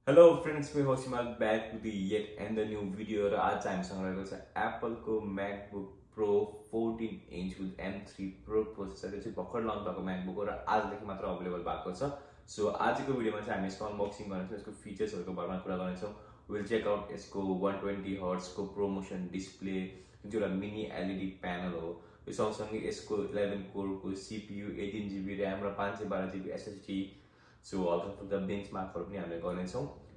Hello friends, my host Himal back with the yet another new video. आज हामीसँग रहेको छ Apple को MacBook Pro 14 inch with M3 Pro processor चाहिँ भर्खर लन्च भएको MacBook हो र आजदेखि मात्र अवेलेबल भएको छ. सो आजको भिडियोमा चाहिँ हामी यसको अनबक्सिङ गर्नेछौँ, यसको फिचर्सहरुको बारेमा कुरा गर्नेछौँ. We'll check out यसको 120 Hz को ProMotion डिस्प्ले, जुन चाहिँ एउटा मिनी LED प्यानल हो. यो सँगसँगै यसको 11 कोर को CPU, 18GB RAM र 512GB SSD. So also for the benchmark for me,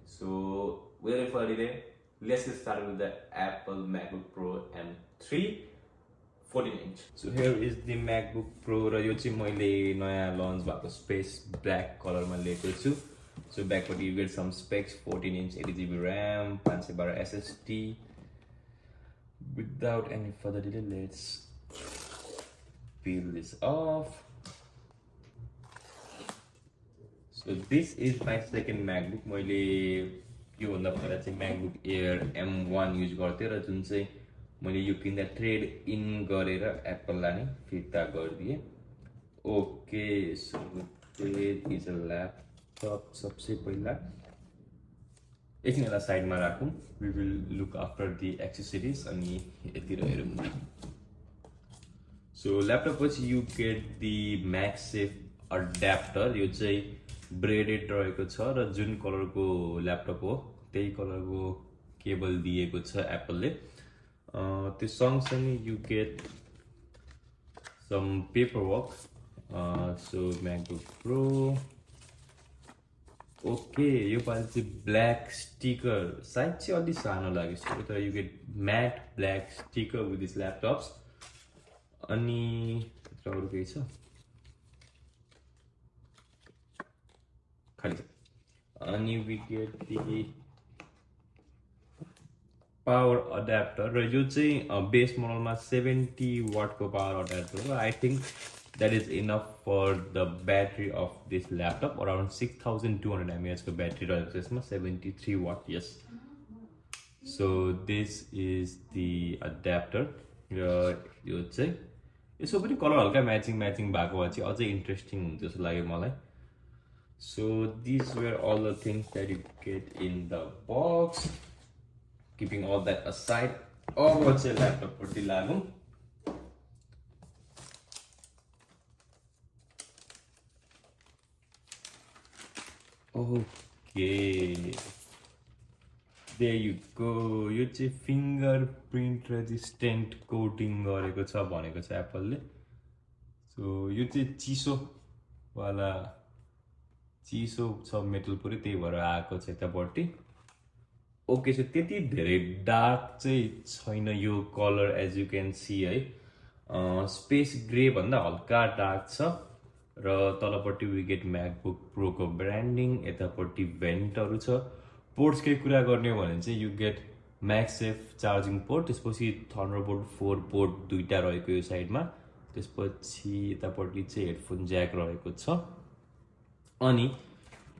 so without further delay, let's get started with the Apple MacBook Pro M3 14 inch. So here is the MacBook Pro. र यो चाहिँ मैले नयाँ lunch भएको space black कलरमा लिएको छु. So backpart you get some specs: 14 inch 80GB RAM, 512 SSD. Without any further delay, let's peel this off. So this is my second MacBook. मैले यो भन्दा पहिला चाहिँ MacBook Air M1 युज गर्थेँ र जुन चाहिँ मैले यो किन्दा ट्रेड इन गरेर एप्पललाई नै फिर्ता गरिदिएँ. Okay, so this is a laptop. सबसे पहिला एकछिन यसलाई साइडमा राखौँ. We will look after the accessories अनि यतिर हेरौँ. सो ल्यापटप पछि you get the MagSafe adapter. यो चाहिँ ब्रेडेड रहेको छ र जुन कलरको ल्यापटप हो त्यही कलरको केबल दिएको छ एप्पलले. त्यो सँगसँगै you get some paper work. So MacBook Pro. Okay, यो पालि चाहिँ ब्ल्याक स्टिकर साइज चाहिँ अलि सानो लाग्यो तर you get matte black sticker with this laptops. अनि अरू केही छ अनि we get the power adapter र यो चाहिँ बेस मोडलमा 70 वाट को पावर अड्याप्टर हो. I think that is enough for the battery of this laptop. Around 6200 mAh को ब्याट्री रहेको छ यसमा. 73 what. yes. So this is the adapter. र यो चाहिँ यसो पनि कलर हल्का म्याचिङ भएको भए चाहिँ अझै इन्ट्रेस्टिङ हुन्छ जस्तो लाग्यो मलाई. So these were all the things that you get in the box. Keeping all that aside, what's a laptop for the lago? Okay, there you go. यो चाहिँ fingerprint resistant coating गरेको छ भनेको छ एप्पलले. सो यो चाहिँ चिसो छ मेटल पुरै, त्यही भएर आएको छ यतापट्टि. ओके, सो त्यति धेरै डार्क चाहिँ छैन यो colour as you can see है. स्पेस ग्रे भन्दा हल्का डार्क छ र तलपट्टि वी गेट MacBook Pro को ब्रान्डिङ. यतापट्टि भेन्टहरू छ. पोर्ट्सकै कुरा गर्ने हो भने चाहिँ you get MagSafe charging port, त्यसपछि थन्डरबोल्ट 4 पोर्ट दुईटा रहेको यो साइडमा. त्यसपछि यतापट्टि चाहिँ हेडफोन ज्याक रहेको छ. अनि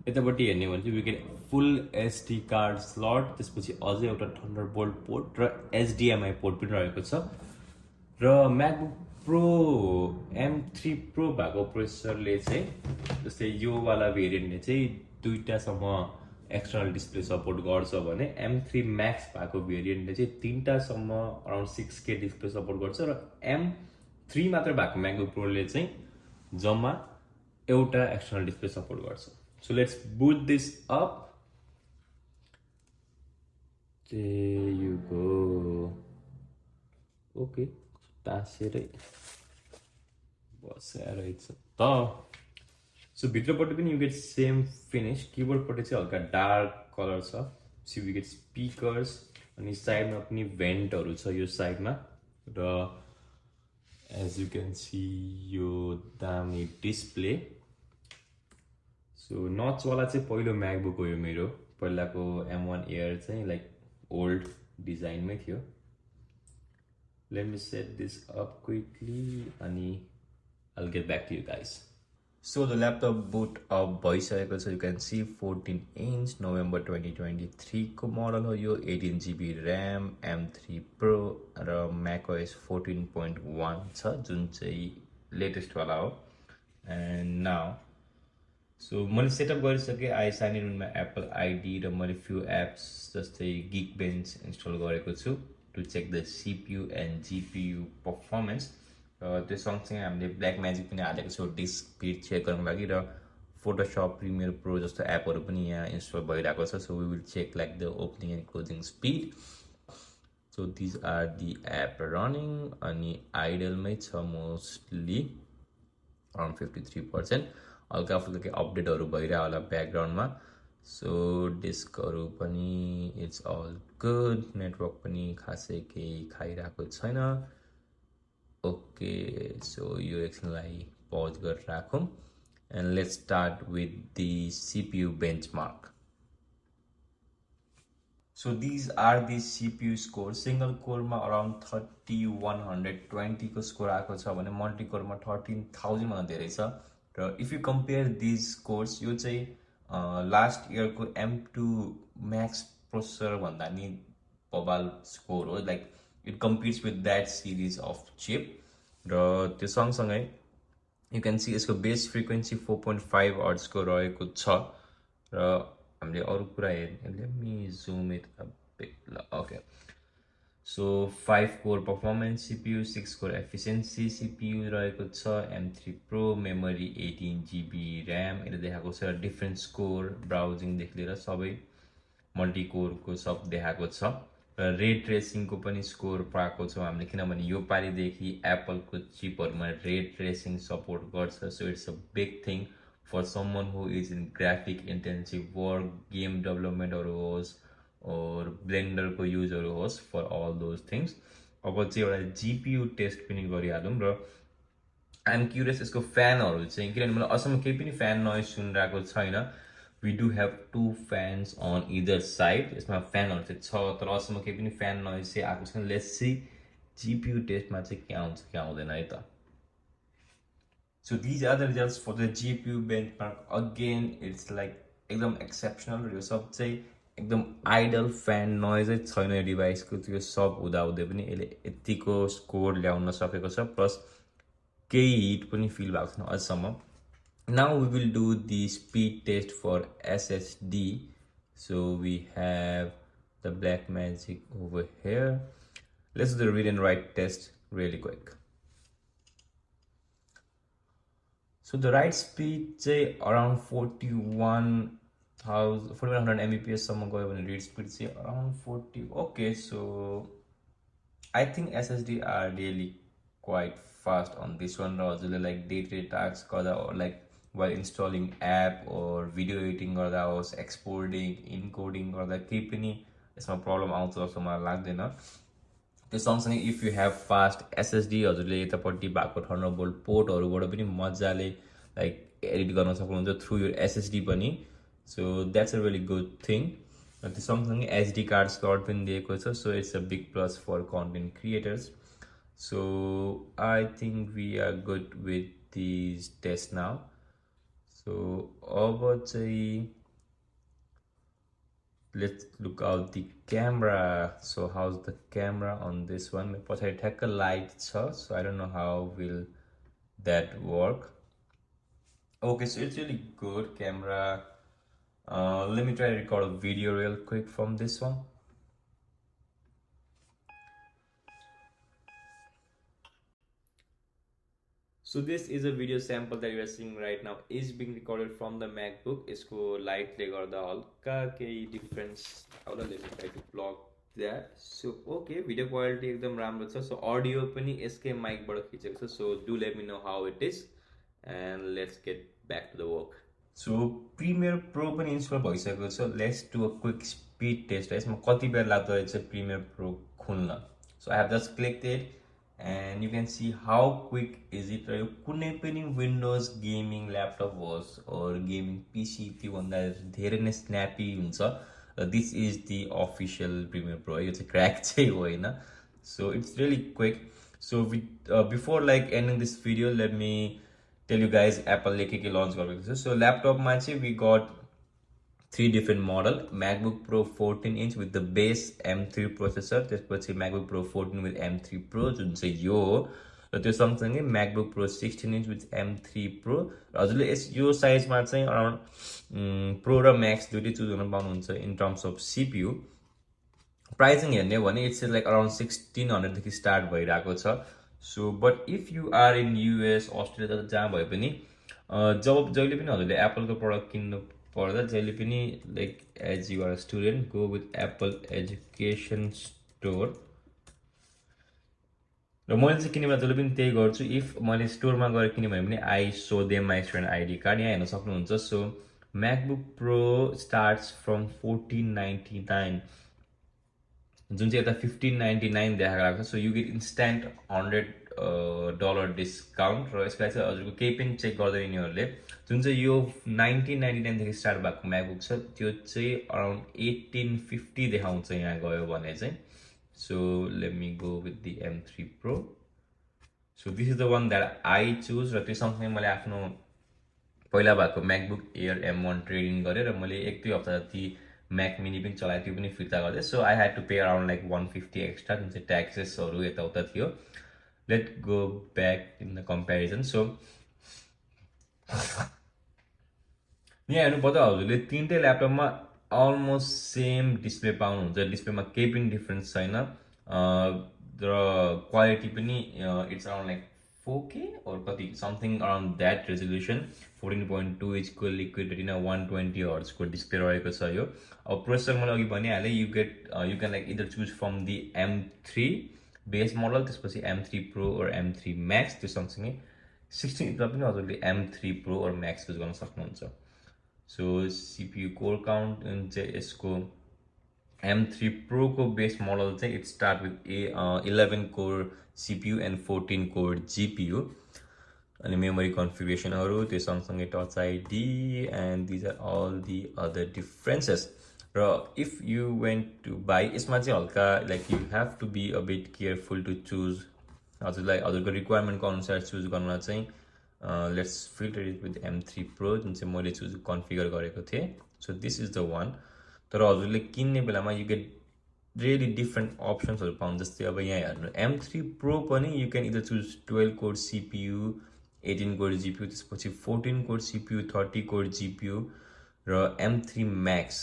यतापट्टि हेर्ने हो भने चाहिँ we get full SD card slot. त्यसपछि अझै एउटा थन्डरबोल्ट पोर्ट र HDMI पोर्ट पनि रहेको छ. र MacBook Pro M3 Pro भएको प्रोसेसरले चाहिँ जस्तै यो वाला भेरिएन्टले चाहिँ दुईटासम्म एक्सटर्नल डिस्प्ले सपोर्ट गर्छ भने M3 Max भएको भेरिएन्टले चाहिँ तीनटासम्म अराउन्ड 6K डिस्प्ले सपोर्ट गर्छ. र M3 मात्र भएको MacBook Proले चाहिँ जम्मा एउटा एक्सटर्नल डिस्प्ले सपोर्ट गर्छ. So let's boot this up. There you go. Okay, टाँसेरै बसेर रहेछ त. सो भित्रपट्टि पनि यु गेट सेम फिनिस. किबोर्डपट्टि चाहिँ हल्का डार्क कलर छ. सो यु गेट स्पिकर्स अनि साइडमा पनि भेन्टहरू छ यो साइडमा. र एज यु क्यान सी यो दामी डिस्प्ले. सो नचवाला चाहिँ पहिलो MacBook हो यो मेरो. पहिलाको M1 Air चाहिँ लाइक ओल्ड डिजाइनमै थियो. Let me set this up quickly अनि I'll get back to you guys. So the laptop boot up भइसकेको छ. You can see 14 inch November 2023 को मोडल हो यो. 18GB RAM, M3 Pro र macOS 14.1 छ जुन चाहिँ लेटेस्ट वाला हो. And now सो मैले सेटअप गरिसकेँ I sign in with my Apple ID र मैले फ्यु एप्स जस्तै गिग बेन्च इन्स्टल गरेको छु to check the CPU and GPU performance र त्यो सँगसँगै हामीले ब्ल्याक म्याजिक पनि हालेको छौँ डिस्क स्पिड चेक गर्नको लागि र फोटोसप प्रिमियर प्रो जस्तो एपहरू पनि यहाँ इन्स्टल भइरहेको छ so we will check like the opening and closing speed so these are the app running अनि आइडलमै छ मोस्टली अराउन्ड 53%. हल्का फुल्का केही अपडेटहरू भइरह होला ब्याकग्राउन्डमा सो डिस्कहरू पनि इट्स अल गुड नेटवर्क पनि खासै केही खाइरहेको छैन ओके सो यो एकछिनलाई पज गरेर राखौँ and let's start with the CPU benchmark So these are the CPU scores. Single core ma around 3120 को score आएको छ भने मल्टी कोर मा 13000 भन्दा धेरै छ र if you compare these scores यो चाहिँ लास्ट इयर को M2 Max processor भन्दा नि बबाल स्कोर हो like it competes with that series of chip र त्यो सँगसँगै you can see यसको बेस फ्रिक्वेन्सी 4.5 हर्ट्ज को रहेको छ र हामीले अरु कुरा हेर्ने let me zoom it a bit okay so 5 core performance CPU 6 core efficiency CPU रहेको छ M3 Pro memory 18GB RAM यता देखाएको छ डिफरेन्ट स्कोर ब्राउजिङ देखि लिएर सबै मल्टी कोर को सब देखाएको छ र रे ट्रेसिङ को पनि स्कोर पाएको छौं हामीले किनभने यो पालिदेखि एप्पल को चिपहरुमा रे ट्रेसिङ सपोर्ट गर्छ so it's a big thing for someone who is in graphic intensive work, game development or Blender को use for all those things. अब चाहिँ एउटा GPU टेस्ट पनि गरिहालौं र I'm curious यसको फ्यानहरु चाहिँ किनभने मलाई असम्म केही पनि फ्यान नोइज सुनिरहेको छैन. We do have two fans on either side. यसमा फ्यानहरु चाहिँ छ तर असम्म केही पनि फ्यान नोइज चाहिँ आएको छैन. Let's see GPU टेस्टमा चाहिँ के आउँछ के आउँदैन है त. So these are the results for the GPU benchmark. Again, it's like एकदम exceptional. यो सब चाहिँ एकदम idle fan noise छैन यो डिभाइस को त्यो सब हुँदा हुँदै पनि यसले यतिको स्कोर ल्याउन सकेको छ प्लस केही हिट पनि फिल भएको छैन अझसम्म. Now we will do the speed test for SSD. So we have the black magic over here. Let's do the read and write test really quick. So the write speed say around 4100 Mbps सम्म गयो भने read speed say around 40. Okay, so I think SSD are really quite fast on this one. र हजुरले like day-to-day tasks गर्दा or like while installing app or video editing गर्दा होस् exporting encoding गर्दा केही पनि यसमा प्रब्लम आउँछ जस्तो मलाई लाग्दैन. त्यो सँगसँगै if you have fast SSD हजुरले यतापट्टि भएको थन्डरबोल्ट पोर्टहरुबाट पनि मजाले लाइक एडिट गर्न सक्नुहुन्छ थ्रु यो एसएसडी पनि. So that's a really good thing. र त्यो सँगसँगै एसडी कार्ड स्लट पनि दिएको छ so it's a big plus for content creators. So I think we are good with this test now. So अब चाहिँ let's look out the camera. So how's the camera on this one? I take a light so I don't know how will that work. Okay, so it's really good camera. Let me try to record a video real quick from this one. So this is a video sample that you are seeing right now is being recorded from the MacBook. इसको light ले गर्दा हल्का केही difference होला. Let me try to block that. So okay, video quality एकदम राम्रो छ. So audio पनि यसकै mic बाट खिचेको छ. So do let me know how it is and let's get back to the work. So Premiere Pro पनि install भइसकेको छ. Let's do a quick speed test. यसमा कति बेर लाग्दो रहेछ Premiere Pro खुल्न. So I have just clicked it. And you can see how quick is it. कुनै पनि Windows gaming laptop होस् or gaming PC त्यो भन्दा धेरै नै snappy हुन्छ. This is the official Premiere Pro. यो चाहिँ crack चाहिँ होइन. So it's really quick. So with before like ending this video, let me tell you guys Apple ले के launch गरेको छ. So laptop मा चाहिँ we got 3 different model. MacBook Pro 14 inch with the base M3 processor. त्यसपछि MacBook Pro 14 with M3 Pro जुन चाहिँ यो हो. र त्यो सँगसँगै MacBook Pro 16 inch with M3 Pro र हजुरले यो साइजमा चाहिँ अराउन्ड Pro र Max दुईटै चुज गर्न पाउनुहुन्छ in terms of CPU pricing हेर्ने हो भने इट्स लाइक अराउन्ड 1600 देखि स्टार्ट भइरहेको छ so but if you are in US Australia जहाँ भए पनि जहिले पनि हजुरले एप्पलको प्रडक्ट किन्नु पर्दा जहिले पनि like as you are student go with Apple education store र मैले चाहिँ किने बेला जहिले पनि त्यही गर्छु इफ मैले स्टोरमा गएर किने भने पनि I so them my student ID card यहाँ हेर्न सक्नुहुन्छ so MacBook Pro starts from 1499 जुन चाहिँ यता 1599 देखाएको छ so you get instant $100 discount र यसलाई चाहिँ हजुरको केही पनि चेक गर्दैन यिनीहरूले जुन चाहिँ यो 1999 देखि स्टार्ट भएको MacBook छ त्यो चाहिँ अराउन्ड 1850 देखाउँछ यहाँ गयो भने चाहिँ so let me go with the M3 Pro so this is the one that I choose र त्यो सँगसँगै मैले आफ्नो पहिला भएको MacBook Air M1 ट्रेडिङ गरेँ र मैले 1-2 हप्ता जति Mac Mini पनि चलाएँ त्यो पनि फिर्ता गर्दै so I had to pay around like 150 extra जुन चाहिँ ट्याक्सेसहरू यताउता थियो let go back in the comparison so यहाँ हेर्नुपर्दा हजुरले तिनटै ल्यापटपमा अलमोस्ट सेम डिस्प्ले पाउनुहुन्छ डिस्प्लेमा केही पनि डिफरेन्स छैन र क्वालिटी पनि it's around like 4K or कति समथिङ अराउन्ड द्याट रेजोल्युसन 14.2 इन्चको लिक्विड रेटिना 120 हर्ट्जको डिस्प्ले रहेको छ यो अब प्रोसेसर मैले अघि भनिहालेँ you can like either choose from the M3 base model त्यसपछि M3 Pro or M3 Max त्यो सँगसँगै 16 इन्चमा पनि हजुरले M3 Pro or Max use गर्न सक्नुहुन्छ सो CPU कोर काउन्ट चाहिँ यसको M3 Pro को बेस मोडल चाहिँ it start with 11 core CPU and 14 core GPU अनि मेमोरी कन्फिगरेसनहरू त्यो सँगसँगै touch ID and these are all the other differences र if you went to buy यसमा चाहिँ हल्का like you have to be a bit careful to choose हजुरलाई हजुरको रिक्वायरमेन्टको अनुसार चुज गर्न चाहिँ let's filter it with M3 Pro जुन चाहिँ मैले चुज कन्फिगर गरेको थिएँ so this is the one तर हजुरले किन्ने बेलामा यु गेट रियली डिफ्रेन्ट अप्सन्सहरू पाउनु जस्तै अब यहाँ हेर्नु M3 Pro पनि you can either choose 12 core CPU 18 core GPU त्यसपछि 14 कोर CPU 30 कोर GPU र M3 Max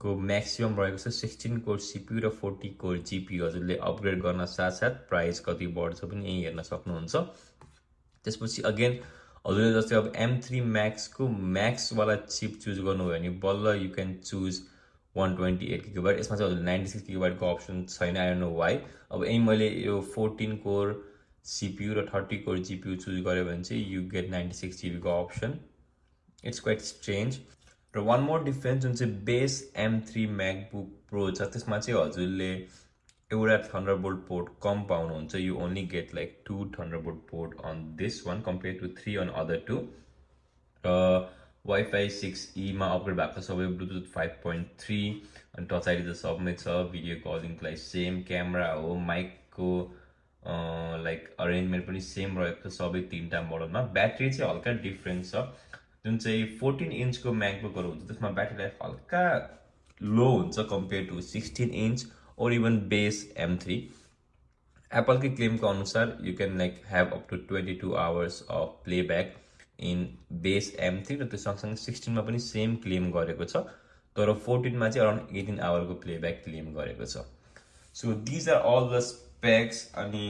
को म्याक्सिमम रहेको छ 16 कोर CPU र 40 कोर GPU हजुरले अपग्रेड गर्न साथसाथ प्राइस कति बढ्छ पनि यही हेर्न सक्नुहुन्छ त्यसपछि अगेन हजुरले जस्तै अब M3 Max को Max वाला चिप चुज गर्नुभयो भने बल्ल यु क्यान चुज 128 GB यसमा चाहिँ हजुरले 96 GB को अप्सन छैन आई डोन्ट नो वाइ अब यही मैले यो 14 कोर CPU र 30 कोर GPU चुज गर्यो भने चाहिँ यु गेट 96 GB को अप्सन इट्स क्वाइट स्ट्रेन्ज र वान मोर डिफरेन्स जुन चाहिँ बेस M3 MacBook Pro छ त्यसमा चाहिँ हजुरले एउटा थन्डरबोल्ट पोर्ट कम पाउनुहुन्छ you only get like 2 thunderbolt port on this one compare to 3 on other 2 र Wi-Fi 6E मा अपग्रेड भएको छ सबै Bluetooth 5.3 अनि टच आइडी त सबमै छ भिडियो कलिङको लागि सेम क्यामेरा हो माइकको लाइक अरेन्जमेन्ट पनि सेम रहेको छ सबै तीनटा मोडलमा ब्याट्री चाहिँ हल्का डिफरेन्ट छ जुन चाहिँ 14 इन्चको म्याकबुकहरू हुन्छ त्यसमा ब्याट्री लाइफ हल्का लो हुन्छ कम्पेयर टु 16 इन्च और इभन बेस M3 एप्पलकै क्लेमको अनुसार you can like have up to 22 hours of playback in base M3 र त्यो सँगसँगै 16 मा पनि सेम क्लेम गरेको छ तर 14 मा चाहिँ अराउन्ड 18 आवरको प्लेब्याक क्लेम गरेको छ so these are all the specs अनि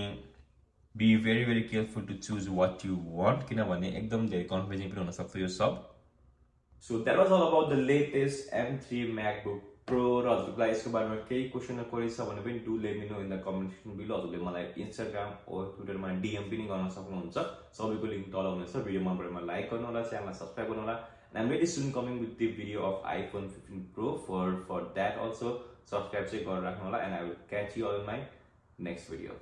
be very careful to choose what you want किनभने एकदम धेरै कन्फ्युजिङ पनि हुनसक्छ यो सब so that was all about the latest M3 MacBook Pro र हजुरलाई यसको बारेमा केही क्वेसनहरू क्वेरी छ भने पनि do let me know in the comment section below हजुरले मलाई इन्स्टाग्राम और ट्विटरमा DM पनि गर्न सक्नुहुन्छ सबैको लिंक तल हुनेछ भिडियो मन परेमा लाइक गर्नु होला च्यानललाई सब्स्क्राइब गर्नु होला and I'm very soon coming with the video of iPhone 15 Pro for that also subscribe चाहिँ गरेर राख्नु होला and I will catch you all in my next video